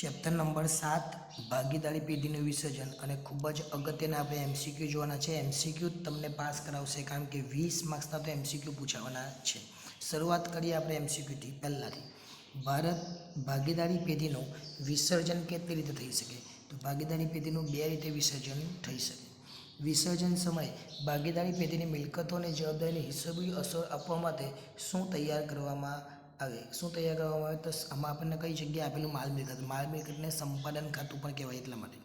Chapter number 7 ભાગીદારી પેઢીનું વિસર્જન અને ખૂબ જ અગત્યના આપણે એમસીક્યુ જોવાના છે. એમસીક્યુ તમને પાસ કરાવશે કારણ કે 20 માર્ક્સના તો એમસીક્યુ પૂછાવાના છે. શરૂઆત કરીએ આપણે એમસીક્યુથી પહેલાંથી. ભારત ભાગીદારી પેઢીનું વિસર્જન કેટલી રીતે થઈ શકે? તો ભાગીદારી પેઢીનું 2 રીતે વિસર્જન થઈ શકે. વિસર્જન સમયે ભાગીદારી પેઢીની મિલકતો અને જવાબદારીની હિસાબી અસર આપવા માટે શું તૈયાર કરવામાં આવે? તો આમાં આપણને કઈ જગ્યાએ આપેલું માલ મિલકતને સંપાદન ખાતું પણ કહેવાય. એટલા માટે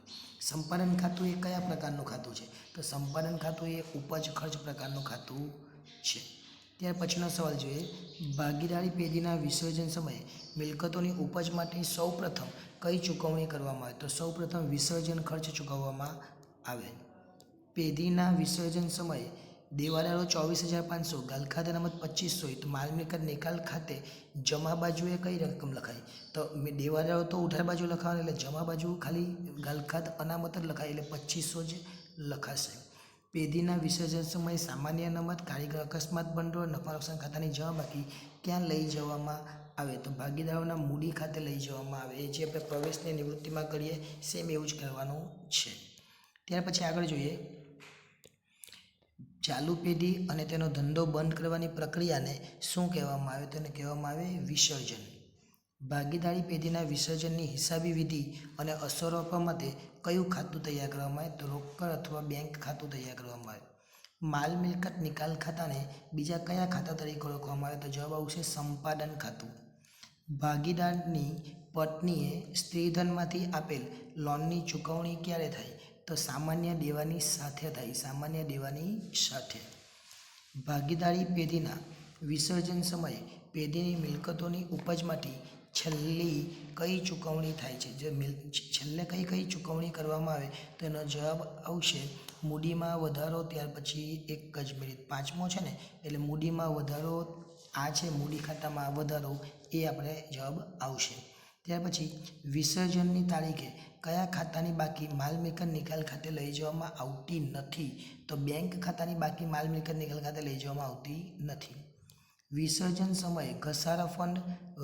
સંપાદન ખાતું એ કયા પ્રકારનું ખાતું છે? તો સંપાદન ખાતું એ ઉપજ ખર્ચ પ્રકારનું ખાતું છે. ત્યાર પછીનો સવાલ જોઈએ. ભાગીદારી પેઢીના વિસર્જન સમયે મિલકતોની ઉપજ માટે સૌપ્રથમ કઈ ચૂકવણી કરવામાં આવે? તો સૌપ્રથમ વિસર્જન ખર્ચ ચૂકવવામાં આવે. પેઢીના વિસર્જન સમયે દેવાદારો 24,500, ગલખાત અનામત 2500, તો માલ મિલકત નિકાલ ખાતે જમા બાજુએ કઈ રકમ લખાય? તો દેવાદારો તો ઉધાર બાજુ લખાવાનું, એટલે જમા બાજુ ખાલી ગલખાત અનામત જ લખાય, એટલે 2500 જ લખાશે. પેઢીના વિસર્જન સમયે સામાન્ય અનામત, કારીગર અકસ્માત ભંડોળ, નફા નુકસાન ખાતાની જમા બાકી ક્યાં લઈ જવામાં આવે? તો ભાગીદારોના મૂડી ખાતે લઈ જવામાં આવે. એ જે આપણે પ્રવેશની નિવૃત્તિમાં કરીએ સેમ એવું જ કરવાનું છે. ત્યાર પછી આગળ જોઈએ. ચાલુ પેઢી અને તેનો ધંધો બંધ કરવાની પ્રક્રિયાને શું કહેવામાં આવે? તેને કહેવામાં આવે વિસર્જન. ભાગીદારી પેઢીના વિસર્જનની હિસાબી વિધિ અને અસરો આપવા માટે કયું ખાતું તૈયાર કરવામાં આવે? તો રોકડ અથવા બેંક ખાતું તૈયાર કરવામાં આવે. માલ મિલકત નિકાલ ખાતાને બીજા કયા ખાતા તરીકે ઓળખવામાં આવે? તો જવાબ આવશે સંપાદન ખાતું. ભાગીદારની પત્નીએ સ્ત્રીધનમાંથી આપેલ લોનની ચૂકવણી ક્યારે થાય? તો સામાન્ય દેવાની સાથે થાય. સામાન્ય દેવાની સાથે. ભાગીદારી પેઢીના વિસર્જન સમયે પેઢીની મિલકતોની ઉપજમાંથી છેલ્લી કઈ ચૂકવણી થાય છે? જે છેલ્લે કઈ ચૂકવણી કરવામાં આવે તો એનો જવાબ આવશે મૂડીમાં વધારો. ત્યાર પછી એક જ મિનિટ, પાંચમો છે ને, એટલે મૂડીમાં વધારો. આ છે મૂડી ખાતામાં વધારો, એ આપણે જવાબ આવશે. ત્યાર પછી વિસર્જનની તારીખે કયા ખાતાની બાકી માલ મિલકત નિકાલ ખાતે લઈ જવામાં આવતી નથી? તો બેંક ખાતાની બાકી માલ મિલકત નિકાલ ખાતે લઈ જવામાં આવતી નથી. વિસર્જન સમયે ઘસારા ફંડ,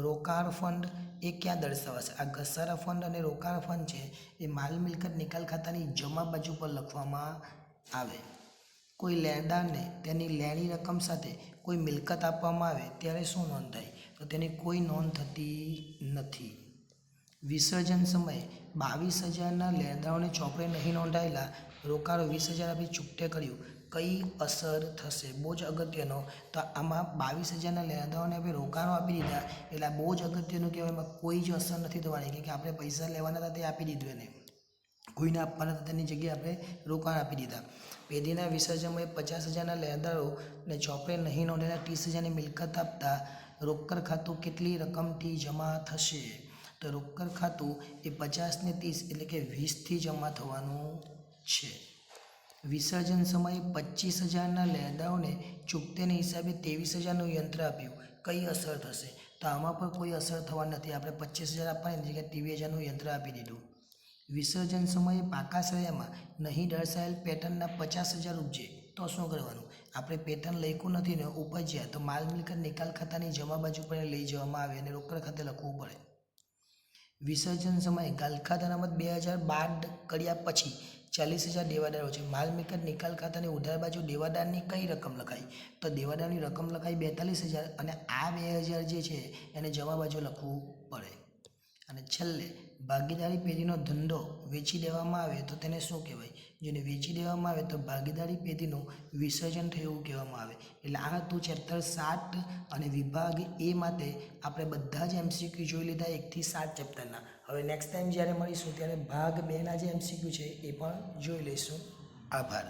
રોકાણ ફંડ એ ક્યાં દર્શાવાશે? આ ઘસારા ફંડ અને રોકાણ ફંડ છે એ માલ મિલકત નિકાલ ખાતાની જમા બાજુ પર લખવામાં આવે. કોઈ લેણદારને તેની લેણી રકમ સાથે કોઈ મિલકત આપવામાં આવે ત્યારે શું નોંધ થાય? તો તેની કોઈ નોંધ થતી નથી. વિસર્જન સમયે 22,000ના લેણદારોને ચોપડે નહીં નોંધાયેલા રોકાણો 20,000 આપી ચૂકતે કર્યું, કઈ અસર થશે? બહુ જ અગત્યનો. તો આમાં 22,000ના લેણદારોને આપણે રોકાણો આપી દીધા, એટલે બહુ જ અગત્યનું કહેવાય. એમાં કોઈ જ અસર નથી થવાની, કે આપણે પૈસા લેવાના હતા તે આપી દીધું એને, કોઈને આપવાના હતા તેની જગ્યાએ આપણે રોકાણ આપી દીધા. પેઢીના વિસર્જનમાં 50,000ના લેણદારોને ચોપડે નહીં નોંધાયેલા 30,000ની મિલકત આપતા રોકડ ખાતું કેટલી રકમથી જમા થશે? તો રોકડ ખાતું એ 50 ને 30 એટલે કે 20થી જમા થવાનું છે. વિસર્જન સમયે 25,000ના લેણદારોને ચૂકતેના હિસાબે 23,000નું યંત્ર આપ્યું, કઈ અસર થશે? તો આમાં પણ કોઈ અસર થવાની નથી. આપણે 25,000 આપવાની જગ્યાએ 23,000નું યંત્ર આપી દીધું. વિસર્જન સમયે પાકા સળિયામાં નહીં દર્શાવેલ પેટર્નના 50,000 ઉપજે તો શું કરવાનું? આપણે પેટર્ન લખ્યું નથી ને ઉપજ્યા તો માલ મિલકત નિકાલ ખાતાની જમા બાજુ પર લઈ જવામાં આવે અને રોકડ ખાતે લખવું પડે. વિસર્જન સમયે ગલખાત અનામત 2012 કર્યા પછી 40,000 દેવાદારો છે. માલ મિલકત નિકાલ ખાતાની ઉધાર બાજુ દેવાદારની કઈ રકમ લખાય? તો દેવાદારની રકમ લખાય 42,000 અને આ 2,000 જે છે એને જમા બાજુ લખવું પડે. અને છેલ્લે ભાગીદારી પેઢીનો ધંધો વેચી દેવામાં આવે તો તેને શું કહેવાય? જેને વેચી દેવામાં આવે તો ભાગીદારી પેઢીનું વિસર્જન થયું એવું કહેવામાં આવે. એટલે આ હતું ચેપ્ટર 7 અને વિભાગ એ માટે આપણે બધા જ એમસીક્યુ જોઈ લીધા 1 થી 7 ચેપ્ટરના. હવે નેક્સ્ટ ટાઈમ જ્યારે મળીશું ત્યારે ભાગ 2ના જે એમસીક્યુ છે એ પણ જોઈ લઈશું. આભાર.